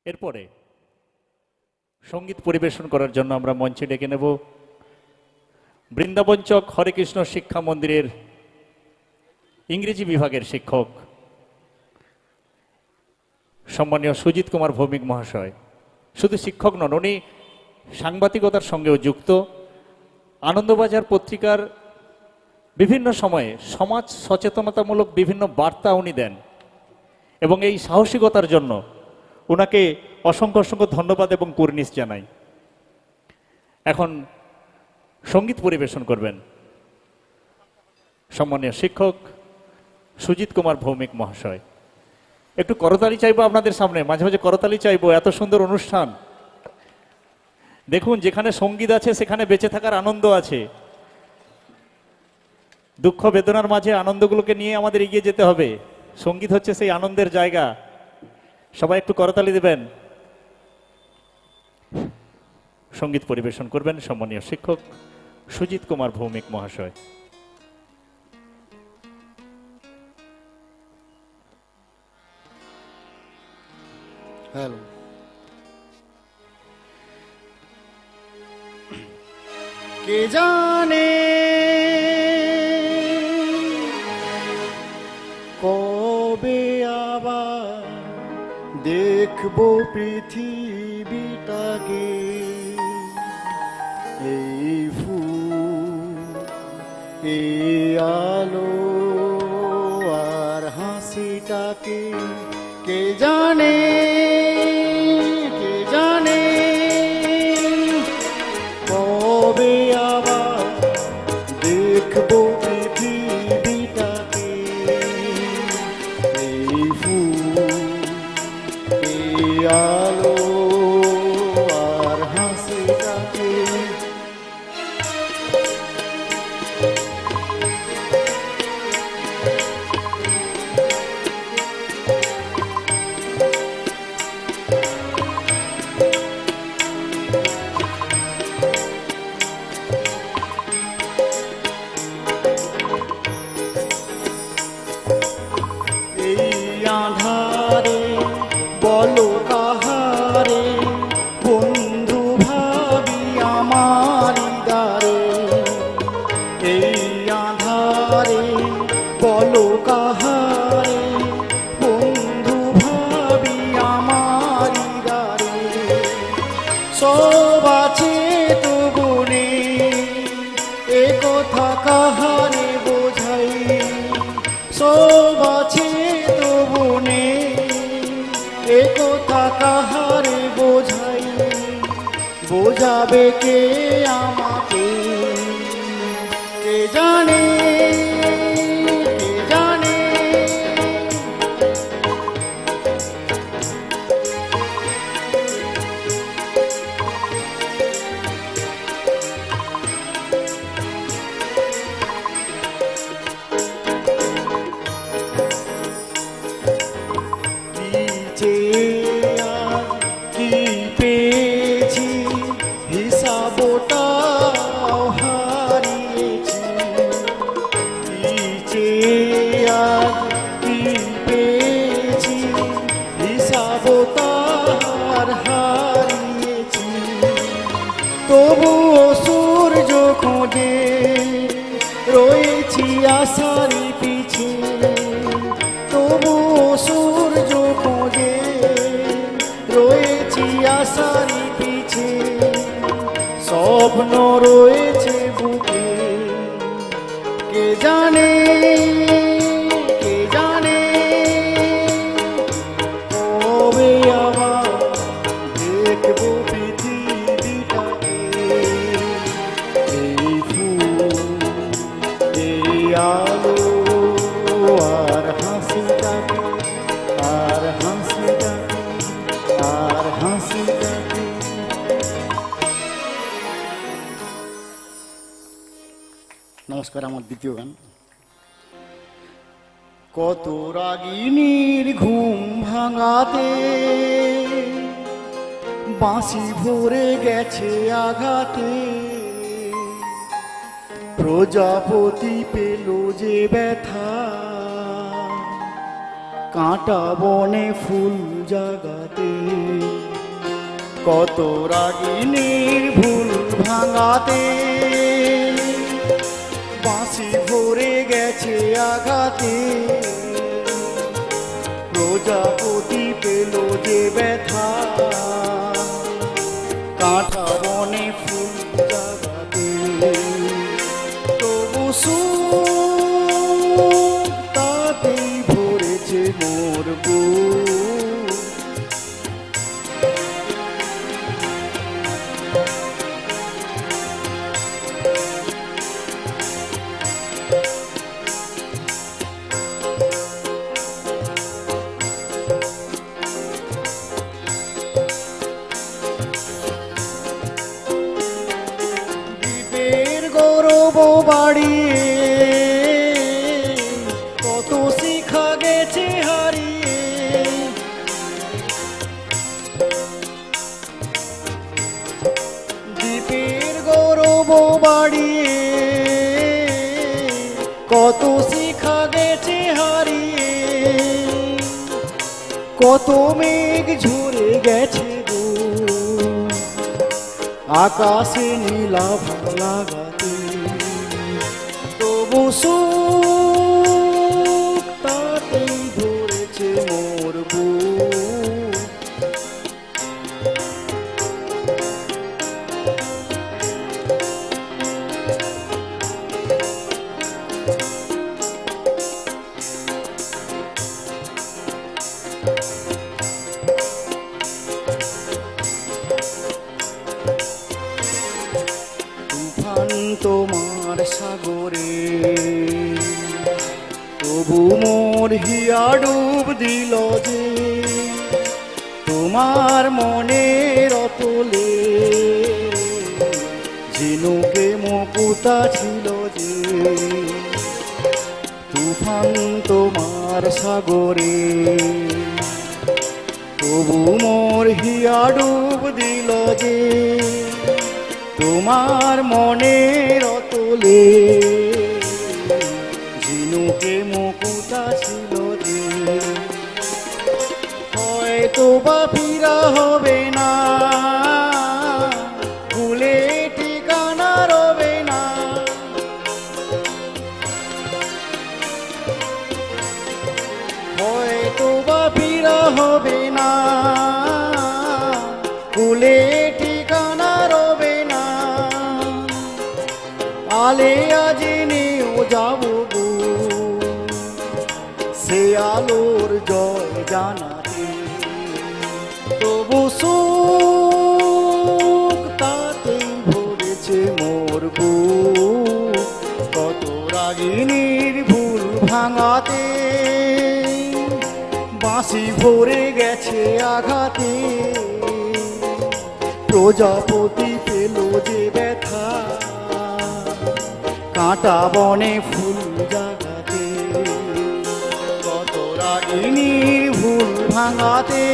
এরপরে সঙ্গীত পরিবেশন করার জন্য আমরা মঞ্চে ডেকে নেব বৃন্দাবন চক হরে কৃষ্ণ শিক্ষা মন্দিরের ইংরেজি বিভাগের শিক্ষক সম্মানীয় সুজিত কুমার ভৌমিক মহাশয়। শুধু শিক্ষক নন, উনি সাংবাদিকতার সঙ্গেও যুক্ত। আনন্দবাজার পত্রিকার বিভিন্ন সময়ে সমাজ সচেতনতামূলক বিভিন্ন বার্তা উনি দেন এবং এই সাহসিকতার জন্য ওনাকে অসংখ্য অসংখ্য ধন্যবাদ এবং কুর্নিশ জানাই। এখন সঙ্গীত পরিবেশন করবেন সম্মানীয় শিক্ষক সুজিত কুমার ভৌমিক মহাশয়। একটু করতালি চাইবো আপনাদের সামনে, মাঝে মাঝে করতালি চাইবো, এত সুন্দর অনুষ্ঠান। দেখুন, যেখানে সঙ্গীত আছে সেখানে বেঁচে থাকার আনন্দ আছে। দুঃখ বেদনার মাঝে আনন্দগুলোকে নিয়ে আমাদের এগিয়ে যেতে হবে। সঙ্গীত হচ্ছে সেই আনন্দের জায়গা। সবাই একটু করতালি দেবেন। সঙ্গীত পরিবেশন করবেন সম্মানীয় শিক্ষক সুজিত কুমার ভৌমিক মহাশয়। হ্যালো, কে জানে কবে আবার দেখবো পৃথিবীটাকে, এই ফুল এই আলো আর হাসিটাকে। কে জানে কবে আবার দেখবো পৃথিবীটাকে, এই ফুল এই আলো আর হাসিটাকে। আধারে বলো কাহারে বন্ধু ভাবি আমার দ্বারে, এই আধারে বলো কাহারে বন্ধু ভাবি আমার দ্বারে। সব আছে তো বনে এ কথা কাহারে বোঝাই, সব আছে তো বনে এ কথা কাহারে বোঝাই। বোঝাবে কে আমাকে, কে জানে কে জানে। কি পেয়েছি হিসাবটাও হারিয়েছি, কি পেয়েছি হিসাবটার হারিয়েছি। তবুও সূর্য খোঁজে রয়েছি আশারি পিছে, তবুও সূর্য খোঁজে রয়েছি আশারি পিছে। স্বপ্ন রয়েছে বুকে, কে জানে কে জানে কবে আবার দেখবো পৃথিবীটাকে, এই ফুল এই আলো আর হাসিটাকে, আর হাসিটাকে, আর হাসিটাকে। নমস্কার, আমার দ্বিতীয় গান। কত রাগিনীর ঘুম ভাঙাতে বাঁশি ভরে গেছে আঘাতে, প্রজাপতি পেল যে ব্যথা কাঁটা বনে ফুল জাগাতে, কত রাগিনীর ভুল ভাঙাতে, বাঁশি ভরে গেছে আঘাতে, প্রজাপতি পেল যে ব্যথা, কাঁটা বনে ফুল জাগাতে। তবু সুখ তাতেই ভরেছে মোর বুক। দ্বীপের গৌরব বাড়িয়ে কত শিখা গেছে হারিয়ে, দ্বীপের গৌরব বাড়িয়ে কত শিখা গেছে হারিয়ে, কত মেঘ ঝরে গেছে গো আকাশে নীলাভ লাগাতে। তবু সুখ তাতেই ধরেছে মোর বুক। তুফান তোমার সাগরে, তবু মোর হিয়া ডুব দিল যে, তোমার মনের অতলে ঝিনুকে মুকুতা ছিল যে। তুফান তোমার সাগরে, তবু মোর হিয়া ডুব দিল যে, তোমার মনের অতলে ঝিনুকে মুকুতা ছিল যে। হয়তো বা ফিরা হবে না, ভুলে ঠিকানা রবে না, হয়তো বা ফিরা হবে না, ভুলে ঠিকানা রবে না। আলে আজিনেও যাব গো সে আলোর জয় জানাতে। তবু সুখ তাতেই ভরেছে মোর বুক, কত রাগিনীর ভুল ভাঙাতে, বাঁশি ভরে গেছে আঘাতে, প্রজাপতি পেল যে ব্যথা, কাঁটা বনে ফুল জাগাতে, কত রাগিনীর ভুল ভাঙাতে।